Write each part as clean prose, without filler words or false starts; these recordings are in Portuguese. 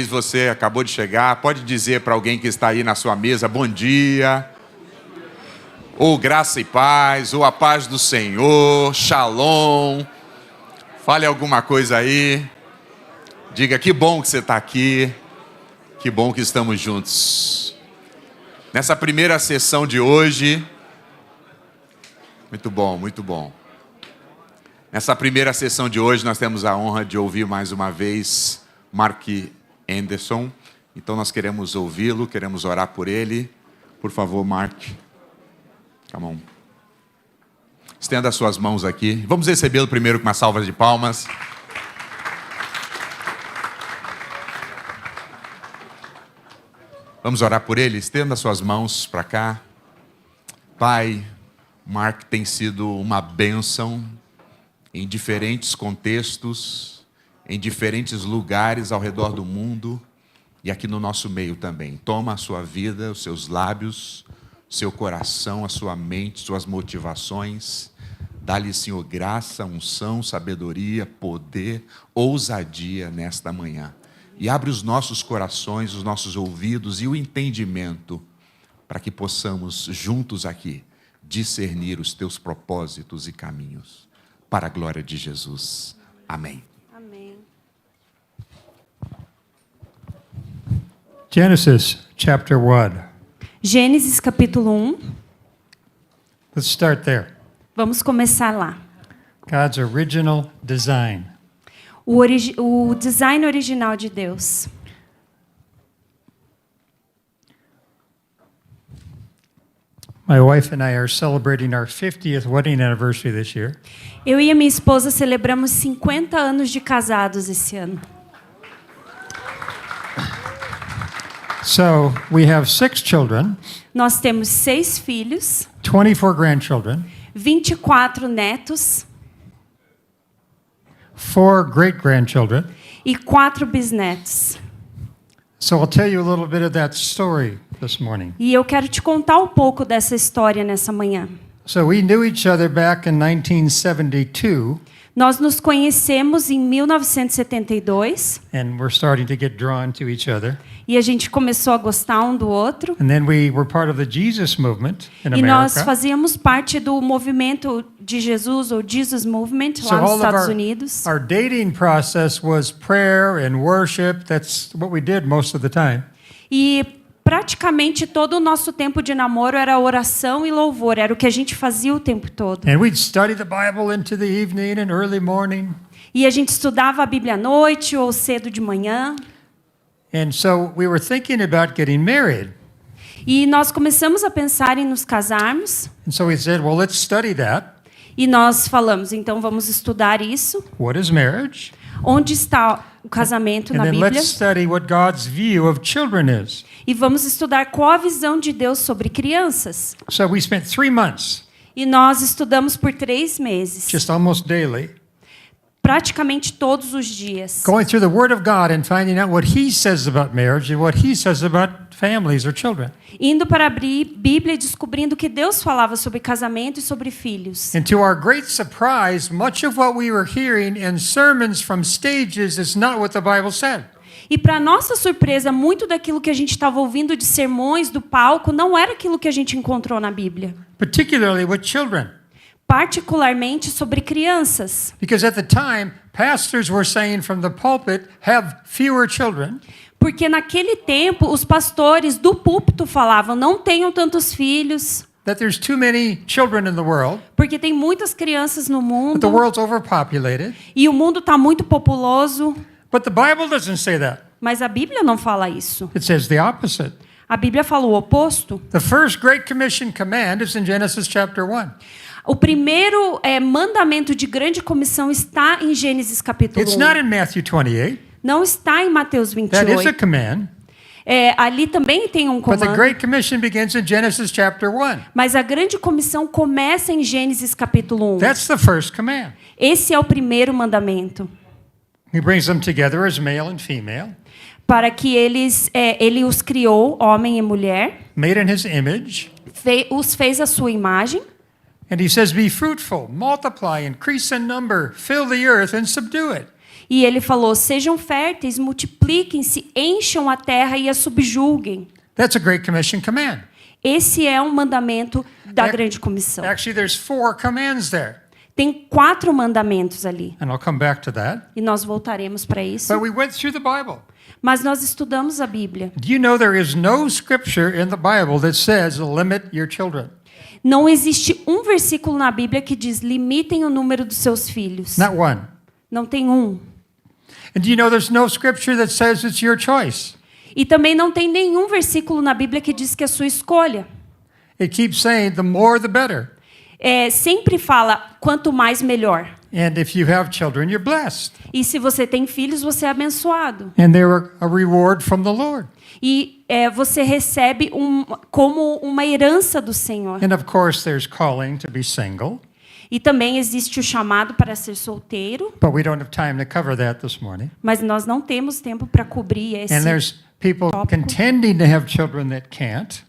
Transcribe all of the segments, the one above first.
Você acabou de chegar, pode dizer para alguém que está aí na sua mesa, bom dia, ou graça e paz, ou a paz do Senhor, shalom. Fale alguma coisa aí. Diga, que bom que você está aqui, que bom que estamos juntos. Nessa primeira sessão de hoje, muito bom, muito bom. Nessa primeira sessão de hoje, nós temos a honra de ouvir mais uma vez Mark Anderson. Então nós queremos ouvi-lo, queremos orar por ele. Por favor, Mark. Come on. Estenda as suas mãos aqui. Vamos recebê-lo primeiro com uma salva de palmas. Vamos orar por ele? Estenda as suas mãos para cá. Pai, Mark tem sido uma bênção em diferentes contextos, em diferentes lugares ao redor do mundo e aqui no nosso meio também. Toma a sua vida, os seus lábios, seu coração, a sua mente, suas motivações. Dá-lhe, Senhor, graça, unção, sabedoria, poder, ousadia nesta manhã. E abre os nossos corações, os nossos ouvidos e o entendimento para que possamos juntos aqui discernir os teus propósitos e caminhos. Para a glória de Jesus. Amém. Genesis chapter 1. Gênesis capítulo 1. Let's start there. Vamos começar lá. God's original design. O design original de Deus. My wife and I are celebrating our 50th wedding anniversary this year. Eu e a minha esposa celebramos 50 anos de casados esse ano. So we have 6 children, Nós temos 6 filhos, 24 grandchildren, 24 netos 4 great-grandchildren. e 4 bisnetos. So I'll tell you a little bit of that story this morning. E eu quero te contar um pouco dessa história nessa manhã. So we knew each other back in 1972, Nós nos conhecemos em 1972 and we're starting to get drawn to each other. e a gente começou a gostar um do outro. And then we were part of the Jesus movement in E nós America. fazíamos parte do movimento de Jesus, ou Jesus Movement, So lá nos all of Estados Unidos. our dating process was prayer and worship. That's what we did most of the time. E praticamente todo o nosso tempo de namoro era oração e louvor, era o que a gente fazia o tempo todo. And we'd study the Bible into the evening and early morning. E a gente estudava a Bíblia à noite ou cedo de manhã. And so we were thinking about getting married. E nós começamos a pensar em nos casarmos. And so we said, well, let's study that. E nós falamos, então vamos estudar isso. What is marriage? Onde está o casamento And na then Bíblia? let's study what God's view of children is. E vamos estudar qual a visão de Deus sobre crianças. So we spent 3 months, E nós estudamos por 3 meses. just almost daily, Praticamente todos os dias. going through the Word of God and finding out what He says about marriage and what He says about families or children. Indo para a Bíblia e descobrindo o que Deus falava sobre casamento e sobre filhos. And to our great surprise, much of what we were hearing in sermons from stages is not what the Bible said. E para nossa surpresa, muito daquilo que a gente estava ouvindo de sermões do palco não era aquilo que a gente encontrou na Bíblia. Particularly with children. Particularmente sobre crianças. Because at the time, pastors were saying from the pulpit, have fewer children. Porque naquele tempo, os pastores do púlpito falavam, não tenham tantos filhos, That there's too many children in the world. porque tem muitas crianças no That the mundo world's overpopulated. e o mundo está muito populoso. But the Bible doesn't say that. Mas a Bíblia não fala isso. It says the opposite. A Bíblia fala o oposto. The first Great Commission command is in Genesis chapter 1. O primeiro mandamento de grande comissão está em Gênesis capítulo It's 1. not in Matthew 28. Não está em Mateus That is a 28. command. Ali também tem um But the comando. Great Commission begins in Genesis chapter 1. Mas a grande comissão começa em Gênesis capítulo 1. That's the first command. Esse é o primeiro mandamento. He brings them together as male and female, Para que ele os criou, homem e mulher, made in His image. os fez à sua imagem. And He says, be fruitful, multiply, increase in number, fill the earth and subdue it. E ele falou: sejam férteis, multipliquem-se, encham a terra e a subjulguem. That's a Great Commission command. Esse é um mandamento da grande comissão. Actually, there's 4 commands there. Tem 4 mandamentos ali. And I'll come back to that. E nós voltaremos para isso. But we went through the Bible. Mas nós estudamos a Bíblia. Do you know there is no scripture in the Bible that says limit your children? Não existe um versículo na Bíblia que diz limitem o número dos seus filhos. Not one. Não tem um. And do you know there's no scripture that says it's your choice? E também não tem nenhum versículo na Bíblia que diz que é sua escolha. It keeps saying the more the better. Sempre fala quanto mais melhor. And if you have children, you're blessed. E se você tem filhos, você é abençoado. And they're a reward from the Lord. E você recebe como uma herança do Senhor. And of course, there's calling to be single. E também existe o chamado para ser solteiro. But we don't have time to cover that this morning. Mas nós não temos tempo para cobrir esse. And there's people tópico. contending to have children that can't.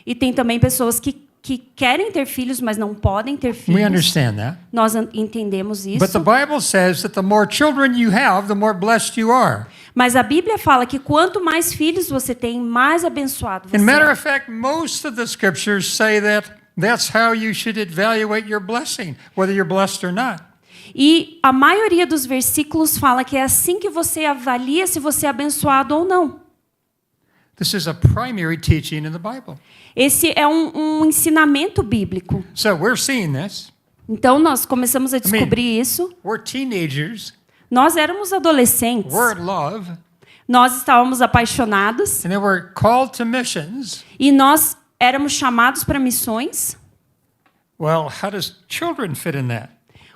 E tem também pessoas que querem ter filhos, mas não podem ter We filhos. understand that. Nós entendemos isso. But the Bible says that the more children you have, the more blessed you are. Mas a Bíblia fala que quanto mais filhos você tem, mais abençoado você And matter é. of fact, most of the scriptures say that that's how you should evaluate your blessing, whether you're blessed or not. E a maioria dos versículos fala que é assim que você avalia se você é abençoado ou não. This is a primary teaching in the Bible. Esse é um ensinamento bíblico. So we're seeing this. Então nós começamos a descobrir isso. We're teenagers. Nós éramos adolescentes. We're in love. Nós estávamos apaixonados. And then we're called to missions. E nós éramos chamados para missões. Well, how does children fit in that?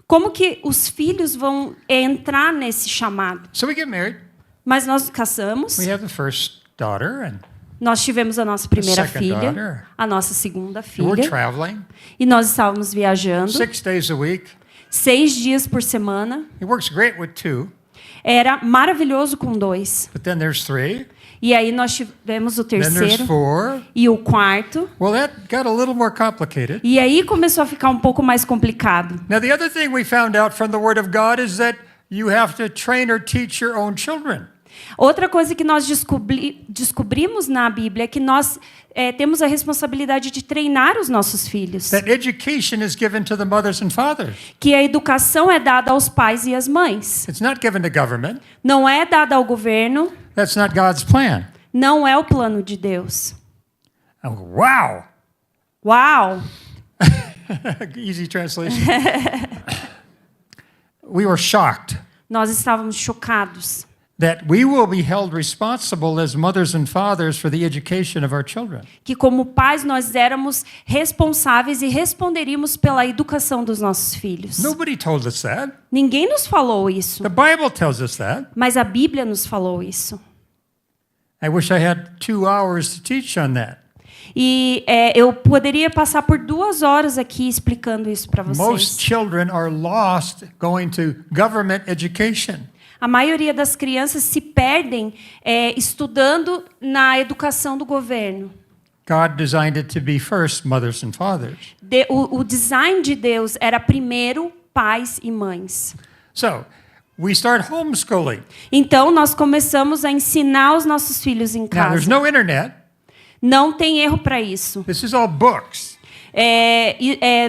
Como que os filhos vão entrar nesse chamado? So we get married. Mas nós casamos. We have the first daughter, and Nós tivemos a nossa primeira second filha, daughter. a nossa segunda we're filha. traveling E nós estávamos viajando 6 days a week. 6 dias por semana. It works great with 2, Era maravilhoso com 2. but then there's 3, E aí nós tivemos o then there's terceiro 4. e o quarto. Well, that got a little more complicated. E aí começou a ficar um pouco mais complicado. Now, the other thing we found out from the Word of God is that you have to train or teach your own children. Outra coisa que nós descobrimos na Bíblia é que nós temos a responsabilidade de treinar os nossos filhos. That education is given to the mothers and fathers. Que a educação é dada aos pais e às mães. It's not given to government. Não é dada ao governo, That's not God's plan. não é o plano de Deus. Oh, wow. Uau! Easy translation. We were shocked Nós estávamos chocados. that we will be held responsible as mothers and fathers for the education of our children. Que como pais nós éramos responsáveis e responderíamos pela educação dos nossos filhos. Nobody told us that. Ninguém nos falou isso, The Bible tells us that. mas a Bíblia nos falou isso. I wish I had 2 hours to teach on that. E eu poderia passar por 2 horas aqui explicando isso para Most vocês. children are lost going to government education. A maioria das crianças se perdem estudando na educação do governo. God designed it to be first mothers and fathers. O design de Deus era primeiro pais e mães. So, we start homeschooling. Então nós começamos a ensinar os nossos filhos em Now, there's casa. no internet. Não tem erro para isso. This is all books.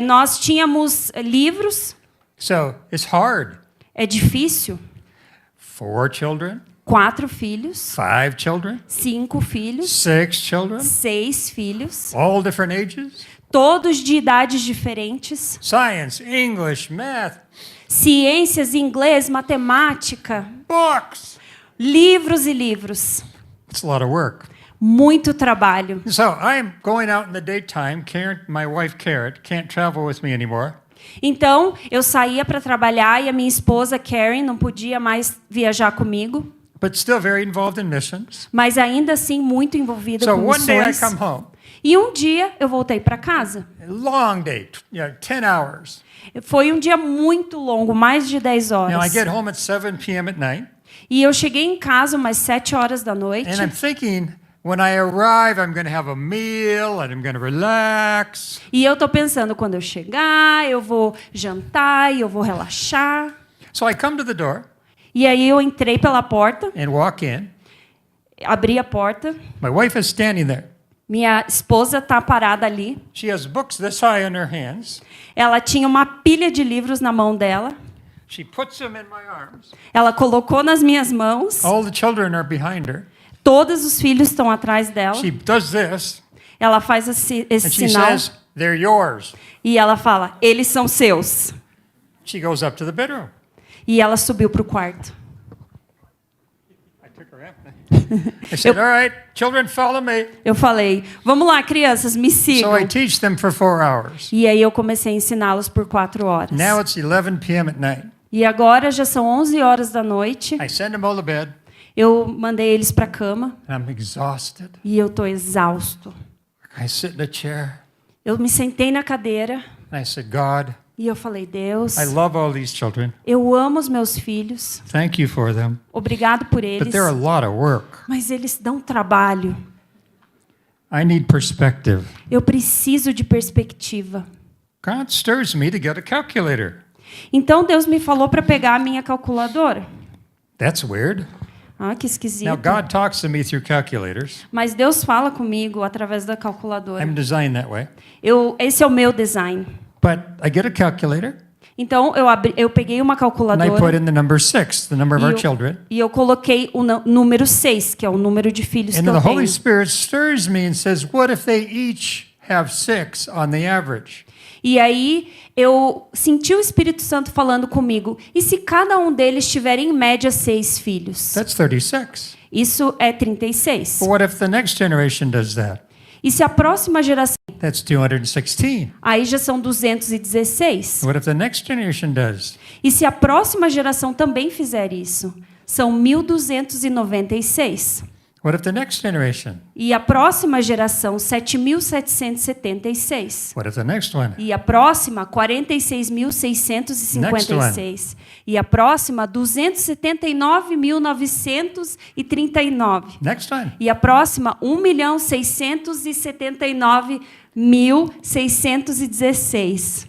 Nós tínhamos livros. So, it's hard. É difícil. 4 children, 4 filhos, 5 children, 5 filhos, 6 children, 6 filhos, all different ages. todos de idades diferentes. Science, English, math, Ciências, inglês, matemática, books. livros e livros. It's a lot of work. Muito trabalho. So, I'm going out in the daytime. Karen, my wife, Carrot, can't travel with me anymore. Então, eu saía para trabalhar e a minha esposa, Karen, não podia mais viajar comigo, But still very involved in missions. mas ainda assim muito envolvida So, com one day I missões. come home. E um dia eu voltei para casa. A long day, 10 hours. Foi um dia muito longo, mais de 10 Now, I horas. get home at 7 p.m. at night, E eu cheguei em casa umas 7 horas da noite. and I'm thinking, when I arrive, I'm going to have a meal, and I'm going to relax. E eu tô pensando, quando eu chegar, eu vou jantar e eu vou relaxar. So I come to the door, E aí eu entrei pela porta, and walk in. abri a porta. My wife is standing there. Minha esposa está parada ali. She has books this high in her hands. Ela tinha uma pilha de livros na mão dela. She puts them in my arms. Ela colocou nas minhas mãos. All the children are behind her. Todos os filhos estão atrás dela. She does this, Ela faz esse and she sinal says, "They're yours." e ela fala: eles são seus. She goes up to the bedroom. E ela subiu para o quarto. I took her in. I said, "All right, children, follow me." Eu falei: vamos lá, crianças, me sigam. So I teach them for 4 hours. E aí eu comecei a ensiná-los por 4 horas. Now it's 11 p.m. at night. E agora já são 11 horas da noite. I send them all to bed, Eu mandei eles para a cama and I'm exhausted. e eu estou exausto. I sit in a chair, Eu me sentei na cadeira and I said, "God, e eu falei: Deus, I love all these children. eu amo os meus filhos. Thank you for them. Obrigado por But eles. they're a lot of work. Mas eles dão trabalho. I need perspective." Eu preciso de perspectiva. God stirs me to get a calculator. Então Deus me falou para pegar a minha calculadora. That's weird. Ah, que esquisito. Now, God talks to me through calculators. Mas Deus fala comigo através da calculadora. I'm designed that way. Esse é o meu design. But I get a calculator, Então eu peguei uma and I calculadora put in the number 6, the number of our e children. eu coloquei o número 6, que é o número de filhos And que eu the Holy tenho. Spirit stirs me and says, "What if they each have 6 on the average?" E aí eu senti o Espírito Santo falando comigo. E se cada um deles tiver em média 6 filhos? That's 36. Isso é 36. But what if the next generation does that? E se a próxima geração... That's 216. Aí já são 216. What if the next generation does? E se a próxima geração também fizer isso? São 1.296. What if the next generation? E a próxima geração, 7.776. What if the next one? E a próxima, 46.656. E a próxima, 279.939. Next one. E a próxima, 1.679.616.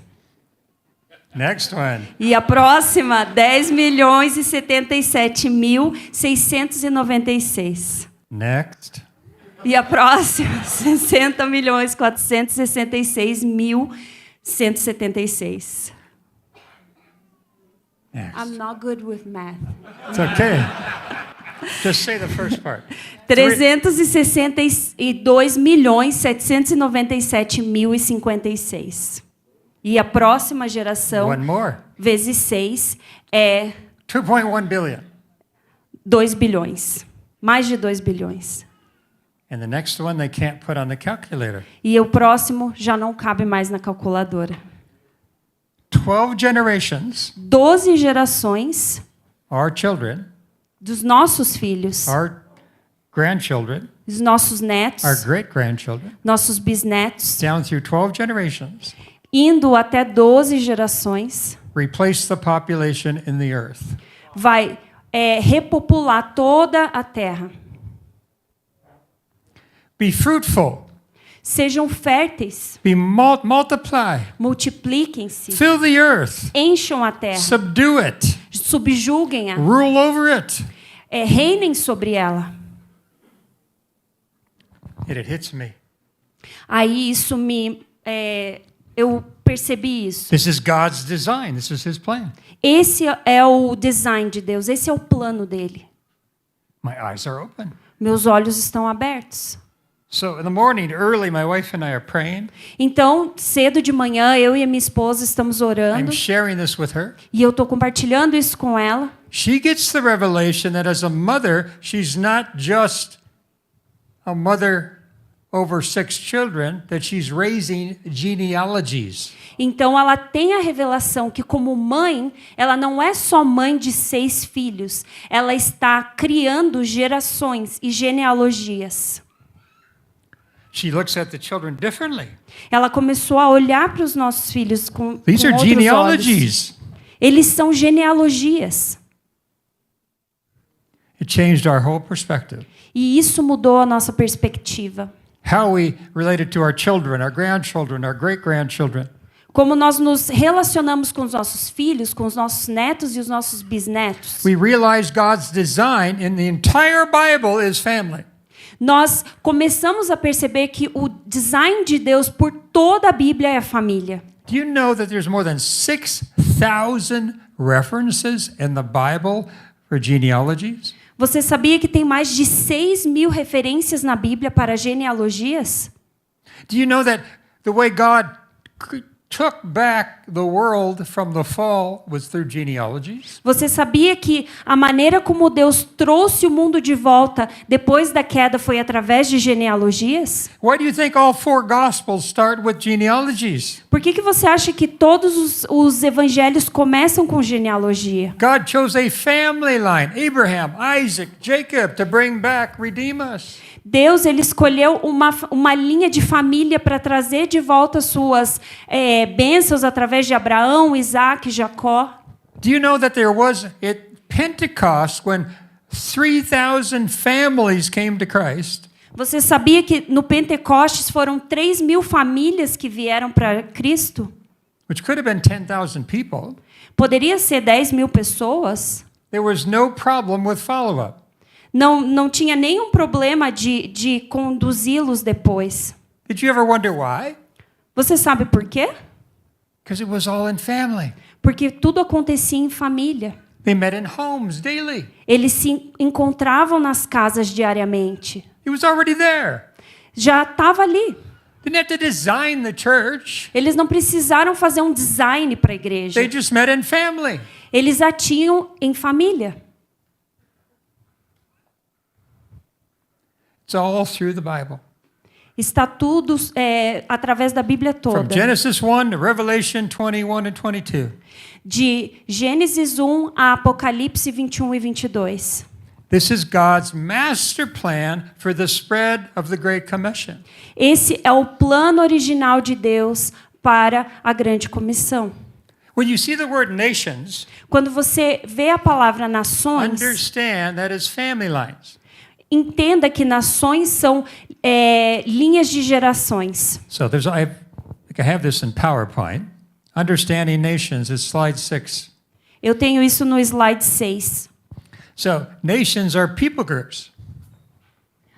Next one. E a próxima, 10.077.696. Next. E a próxima, 60.466.176. Next. I'm not good with math. It's okay. Just say the first part. 362.797.056. E a próxima geração, One more. vezes 6, é 2.1 billion. 2 bilhões. Mais de 2 bilhões. And the next one they can't put on the calculator. E o próximo já não cabe mais na calculadora. 12 generations, 12 gerações our children, dos nossos filhos, our grandchildren, dos nossos netos, our great-grandchildren, nossos bisnetos, down through 12 generations, indo até 12 gerações, replace the population in the earth. vai repopular toda a terra. Be fruitful, Sejam férteis, multiply, multipliquem-se, fill the earth, encham a terra, subdue it, subjuguem-a, rule over it. reinem sobre ela. And it hits me. Aí isso eu percebi isso. This is God's design. This is His plan. Esse é o design de Deus, esse é o plano dele. My eyes are open. Meus olhos estão abertos. So in the morning, early, my wife and I are praying. Então, cedo de manhã, eu e a minha esposa estamos orando. I'm sharing this with her. E eu estou compartilhando isso com ela. She gets the revelation that as a mother, she's not just a mother over 6 children, that she's raising genealogies. Então, ela tem a revelação que, como mãe, ela não é só mãe de 6 filhos. Ela está criando gerações e genealogias. She looks at the children differently. Ela começou a olhar para os nossos filhos com These are outros genealogies. olhos. Eles são genealogias. It changed our whole perspective. E isso mudou a nossa perspectiva. How we related to our children, our grandchildren, our great-grandchildren. como nós nos relacionamos com os nossos filhos, com os nossos netos e os nossos bisnetos. We realize God's design in the entire Bible is family. Nós começamos a perceber que o design de Deus por toda a Bíblia é a família. Do you know that there's more than 6,000 references in the Bible for genealogies? Você sabia que tem mais de 6.000 referências na Bíblia para genealogias? Do you know that the way God took back the world from the fall was through genealogies? Você sabia que a maneira como Deus trouxe o mundo de volta depois da queda foi através de genealogias? Why do you think all 4 Gospels start with genealogies? Por que você acha que todos os evangelhos começam com genealogia? God chose a family line, Abraham, Isaac, Jacob, to bring back, redeem us. Deus ele escolheu uma linha de família para trazer de volta suas bênçãos através de Abraão, Isaac, Jacó. Do you know that there was at Pentecost when 3,000 families came to Christ? Você sabia que no Pentecostes foram 3.000 famílias que vieram para Cristo? Which could have been 10,000 people. Poderia ser 10.000 pessoas. There was no problem with follow-up. Não tinha nenhum problema de conduzi-los depois. Did you ever wonder why? Você sabe por quê? Because it was all in family. Porque tudo acontecia em família. They met in homes daily. Eles se encontravam nas casas diariamente. It was already there. Já estava ali. Didn't have to design the church. Eles não precisaram fazer um design para a igreja. They just met in family. Eles a tinham em família. It's all through the Bible. Está tudo através da Bíblia From toda. Genesis 1 to Revelation 21 and 22. De Gênesis 1 a Apocalipse 21 e 22. This is God's master plan for the spread of the Great Commission. Esse é o plano original de Deus para a grande comissão. When you see the word nations, Quando você vê a palavra nações, understand that is family lines. entenda que nações são linhas de gerações. So I have this in PowerPoint. Understanding nations is slide 6. Eu tenho isso no slide 6. So nations are people groups.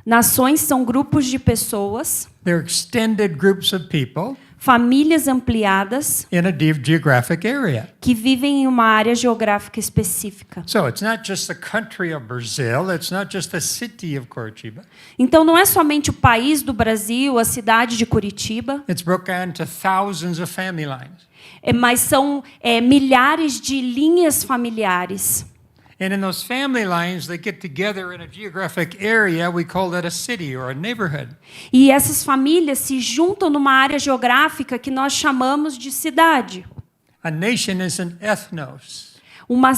Nações são grupos de pessoas, They're extended groups of people famílias ampliadas in a geographic area. que vivem em uma área geográfica específica. So it's not just the country of Brazil, it's not just the city of Curitiba. Então não é somente o país do Brasil, a cidade de Curitiba, It's broken into thousands of family lines. mas são milhares de linhas familiares. And in those family lines, they get together in a geographic area. We call that a city or a neighborhood. E essas famílias se juntam numa área geográfica que nós chamamos de cidade. A nation is an ethnos. Uma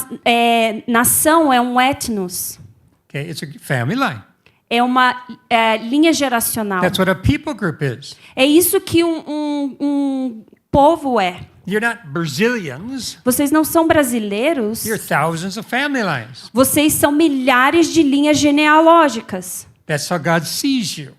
nação é um etnos, Okay, it's a family line. é uma linha geracional. That's what a people group is. É isso que um povo é. You're not Brazilians. Vocês não são brasileiros, You're thousands of family lines. vocês são milhares de linhas genealógicas. That's how God sees you.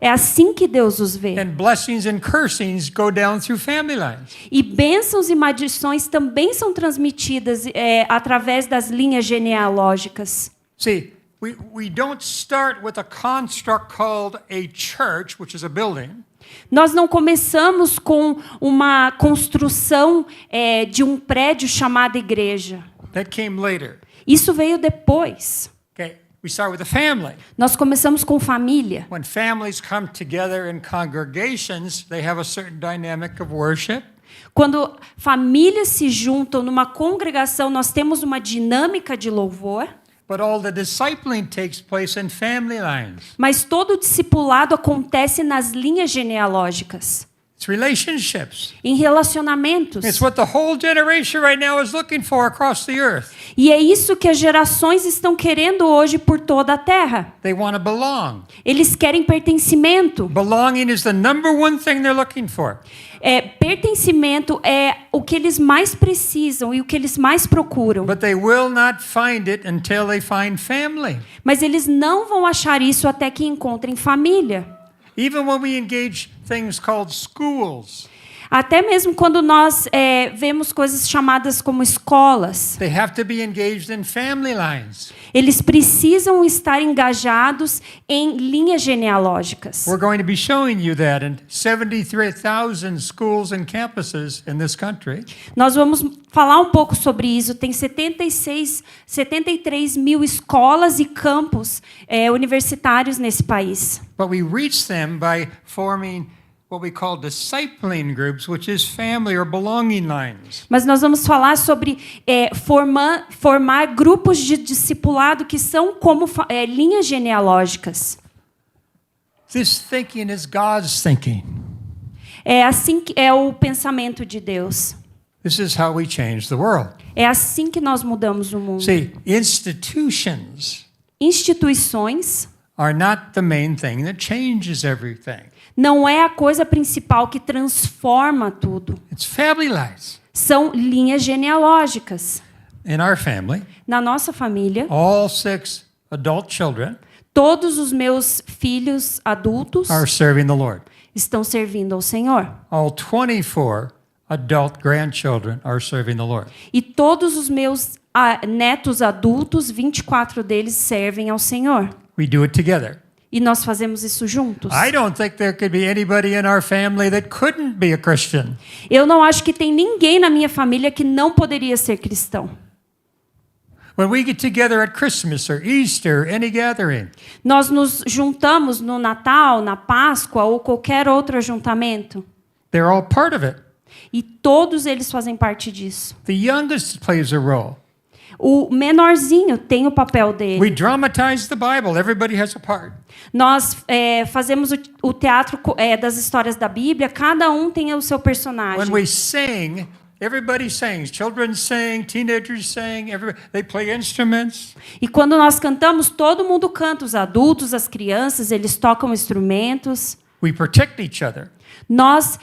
É assim que Deus os vê. And blessings and cursings go down through family lines. E bênçãos e maldições também são transmitidas através das linhas genealógicas. See, we don't start with a construct called a church, which is a building. Nós não começamos com uma construção de um prédio chamado igreja. That came later. Isso veio depois. Okay, we start with a family. Nós começamos com família. When families come together in congregations, they have a certain dynamic of worship. Quando famílias se juntam numa congregação, nós temos uma dinâmica de louvor. But all the discipling takes place in family lines. Mas todo o discipulado acontece nas linhas genealógicas, It's relationships. em relacionamentos. It's what the whole generation right now is looking for across the earth. E é isso que as gerações estão querendo hoje por toda a terra. They want to belong. Eles querem pertencimento. Belonging is the number one thing they're looking for. Pertencimento é o que eles mais precisam e o que eles mais procuram. But they will not find it until they find family. Mas eles não vão achar isso até que encontrem família. Even when we engage things called schools. Até mesmo quando nós vemos coisas chamadas como escolas, They have to be engaged in family lines. eles precisam estar engajados em linhas genealógicas. We're going to be showing you that in 73,000 schools and campuses in this country. Nós vamos falar um pouco sobre isso. Tem 73 mil escolas e campos universitários nesse país. But we reach them by forming what we call discipling groups, which is family or belonging lines. Mas nós vamos falar sobre formar grupos de discipulado que são como linhas genealógicas. This thinking is God's thinking. É assim que é o pensamento de Deus. This is how we change the world. É assim que nós mudamos o mundo. See, institutions Instituições are not the main thing that changes everything. não é a coisa principal que transforma tudo. It's family lines. São linhas genealógicas. In our family, Na nossa família, all 6 adult children todos os meus filhos adultos are serving the Lord. estão servindo ao Senhor. All 24 adult grandchildren are serving the Lord. E todos os meus netos adultos, 24 deles servem ao Senhor. We do it together. E nós fazemos isso juntos. I don't think there could be anybody in our family that couldn't be a Christian. Eu não acho que tem ninguém na minha família que não poderia ser cristão. When we get together at Christmas or Easter, any gathering, Nós nos juntamos no Natal, na Páscoa ou qualquer outro ajuntamento. they're all part of it. E todos eles fazem parte disso. The youngest plays a role. O menorzinho tem o papel We dele. dramatize the Bible. Everybody has a part. Nós fazemos o teatro das histórias da Bíblia, cada um tem o seu personagem. When we sing, everybody sings. Children sing, teenagers sing, they play instruments. E quando nós cantamos, todo mundo canta, os adultos, as crianças, eles tocam instrumentos. We protect each other. Nós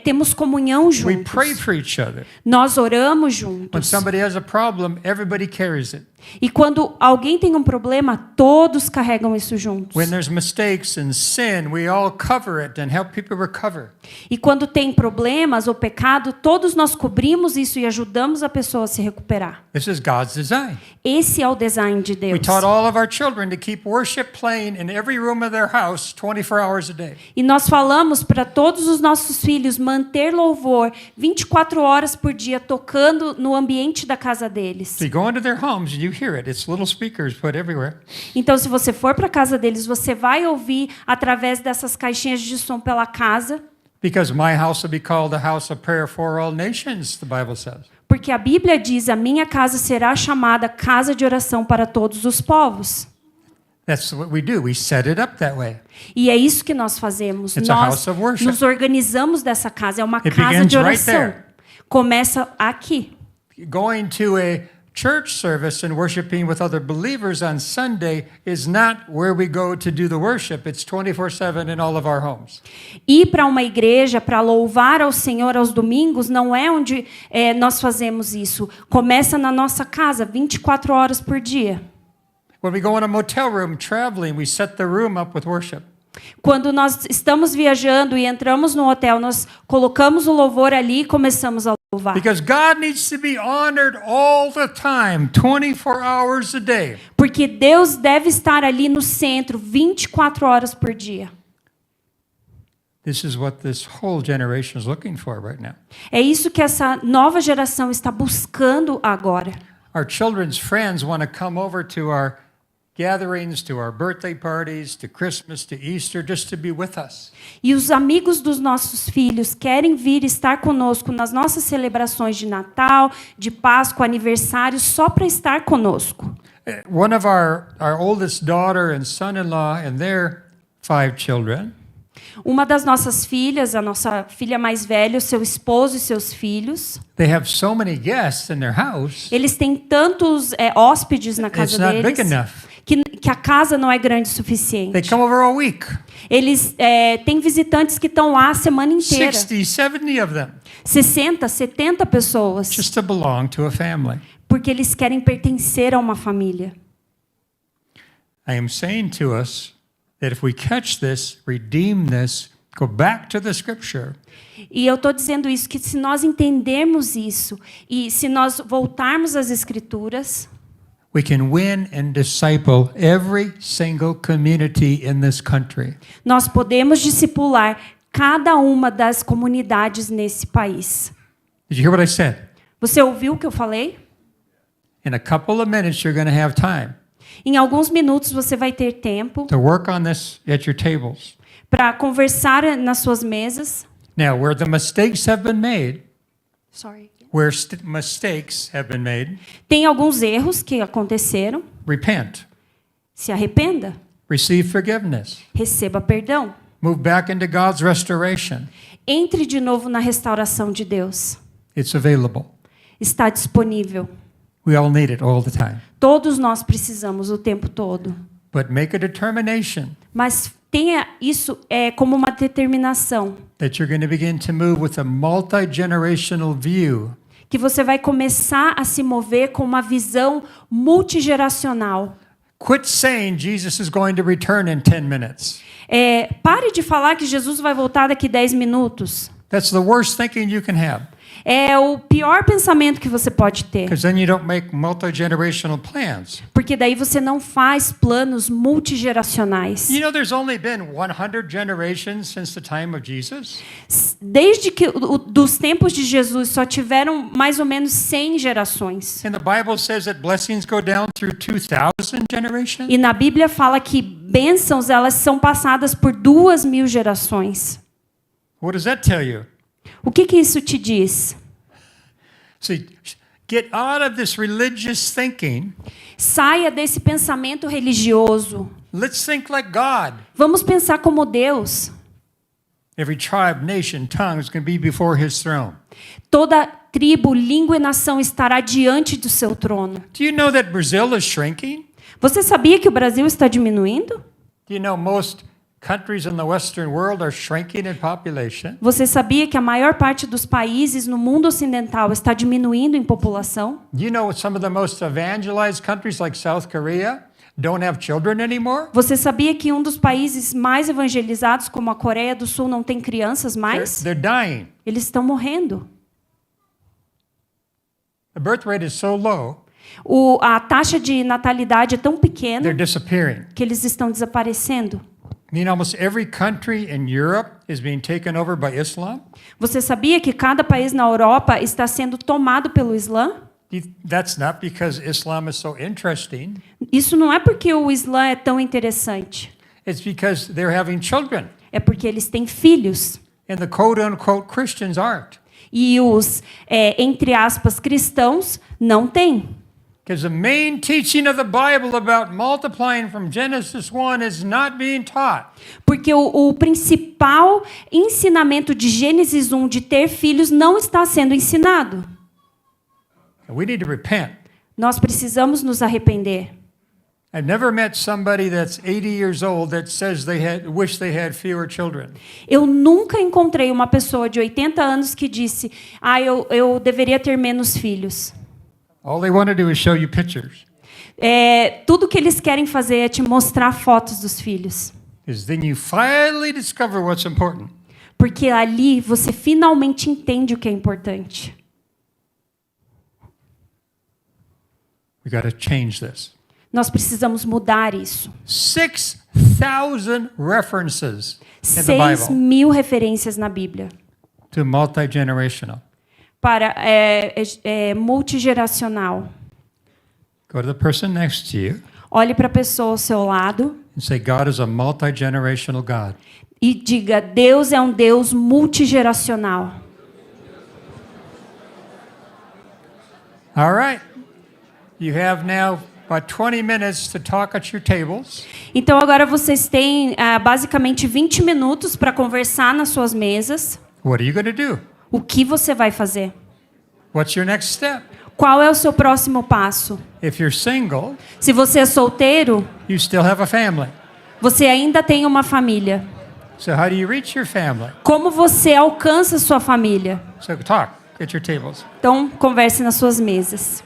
temos comunhão We pray juntos. for each other. Nós oramos When juntos. somebody has a problem, everybody carries it. E quando alguém tem um problema, todos carregam isso juntos. When there's mistakes and sin, we all cover it and help people recover. E quando tem problemas ou pecado, todos nós cobrimos isso e ajudamos a pessoa a se recuperar. This is God's design. Esse é o design de We Deus. taught all of our children to keep worship playing in every room of their house 24 hours a day. E nós falamos para todos os nossos filhos manter louvor 24 horas por dia tocando no ambiente da casa deles. So you go into their homes and you hear it. It's little speakers put everywhere. Então, se você for para a casa deles, você vai ouvir através dessas caixinhas de som pela casa, Because my house will be called a house of prayer for all nations, the Bible says. porque a Bíblia diz: a minha casa será chamada casa de oração para todos os povos. That's what we do. We set it up that way. E é isso que nós fazemos. It's a Nós house of worship. nos organizamos dessa casa. É uma It casa begins de right oração. there. Começa aqui. Going to a church service and worshiping with other believers on Sunday is not where we go to do the worship. It's 24/7 in all of our homes. Ir para uma igreja para louvar ao Senhor aos domingos não é onde nós fazemos isso. Começa na nossa casa, 24 horas por dia. When we go in a motel room traveling, we set the room up with worship. Quando nós estamos viajando e entramos no hotel, nós colocamos o louvor ali e começamos a louvar. Because God needs to be honored all the time, 24 hours a day. Porque Deus deve estar ali no centro 24 horas por dia. This is what this whole generation is looking for right now. É isso que essa nova geração está buscando agora. Our children's friends want to come over to our gatherings, to our birthday parties, to Christmas, to Easter, just to be with us. E os amigos dos nossos filhos querem vir estar conosco nas nossas celebrações de Natal, de Páscoa, aniversário, só para estar conosco. One of our oldest daughter and son-in-law and their 5 children, Uma das nossas filhas, a nossa filha mais velha, o seu esposo e seus filhos, they have so many guests in their house, eles têm tantos hóspedes na it's casa not big deles enough. que a casa não é grande o They suficiente. come over all week, Eles têm visitantes que estão lá a semana inteira. 60, 70 of them, 60, 70 pessoas. just to belong to a family. Porque eles querem pertencer a uma família. I am saying to us that if we catch this, redeem this, Go back to the scripture. E eu estou dizendo isso, que se nós entendermos isso, e se nós voltarmos às Escrituras, We can win and disciple every single community in this country. nós podemos discipular cada uma das comunidades nesse país. Did you hear what I said? Você ouviu o que eu falei? In a couple of minutes, you're going to have time Em alguns minutos você vai ter tempo to work on this at your tables. para conversar nas suas mesas. Now, where the mistakes have been made, Sorry. mistakes have been made, Tem alguns erros que aconteceram. repent, Se arrependa, receive forgiveness, receba perdão. move back into God's restoration. Entre de novo na restauração de Deus. It's available. Está disponível. We all need it all the time. Todos nós precisamos o tempo todo. But make a determination Mas tenha isso como uma determinação. that you're going to begin to move with a multi-generational view. Que você vai começar a se mover com uma visão multigeracional. Quit saying Jesus is going to return in 10 minutes. Pare de falar que Jesus vai voltar daqui 10 minutos. That's the worst thinking you can have, É o pior pensamento que você pode ter. because then you don't make multi-generational plans. Porque daí você não faz planos multigeracionais. You know, there's only been 100 generations since the time of Jesus. Desde que dos tempos de Jesus só tiveram mais ou menos 100 gerações. And the Bible says that blessings go down through 2,000 generations. E na Bíblia fala que bênçãos elas são passadas por 2.000 gerações. What does that tell you? O que isso te diz? See, get out of this religious thinking. Saia desse pensamento religioso. Let's think like God. Vamos pensar como Deus. Every tribe, nation, tongue is going to be before his throne. Toda tribo, língua e nação estará diante do seu trono. Do you know that Brazil is shrinking? Você sabia que o Brasil está diminuindo? Do you know most countries in the Western world are shrinking in population? Você sabia que a maior parte dos países no mundo ocidental está diminuindo em população? Do you know some of the most evangelized countries like South Korea don't have children anymore? Você sabia que um dos países mais evangelizados, como a Coreia do Sul, não tem crianças mais? They're dying. Eles estão morrendo. The birth rate is so low, A taxa de natalidade é tão pequena they're disappearing. que eles estão desaparecendo. I mean, almost every country in Europe is being taken over by Islam. Você sabia que cada país na Europa está sendo tomado pelo Islã? That's not because Islam is so interesting. Isso não é porque o Islã é tão interessante. It's because they're having children, É porque eles têm filhos. and the quote-unquote Christians aren't. E os, entre aspas, cristãos não têm. Because the main teaching of the Bible about multiplying from Genesis 1 is not being taught. Porque o principal ensinamento de Gênesis 1 de ter filhos não está sendo ensinado. And we need to repent. Nós precisamos nos arrepender. I've never met somebody that's 80 years old that says wish they had fewer children. Eu nunca encontrei uma pessoa de 80 anos que disse: eu deveria ter menos filhos. All they want to do is show you pictures. Tudo que eles querem fazer é te mostrar fotos dos filhos. Because then you finally discover what's important. Porque ali você finalmente entende o que é importante. We got to change this. Nós precisamos mudar isso. 6,000 references in the Bible 6.000 referências na Bíblia to multi-generational. para multigeracional. Go to the person next to you Olhe para a pessoa ao seu lado and say, God is a multi-generational God. e diga: Deus é um Deus multigeracional. All right. You have now about 20 minutes to talk at your tables. Então agora vocês têm basicamente 20 minutos para conversar nas suas mesas. What are you going to do? O que você vai fazer? What's your next step? Qual é o seu próximo passo? If you're single, Se você é solteiro, you still have a family. você ainda tem uma família. So how do you reach your family? Como você alcança sua família? So talk at your tables. Então, converse nas suas mesas.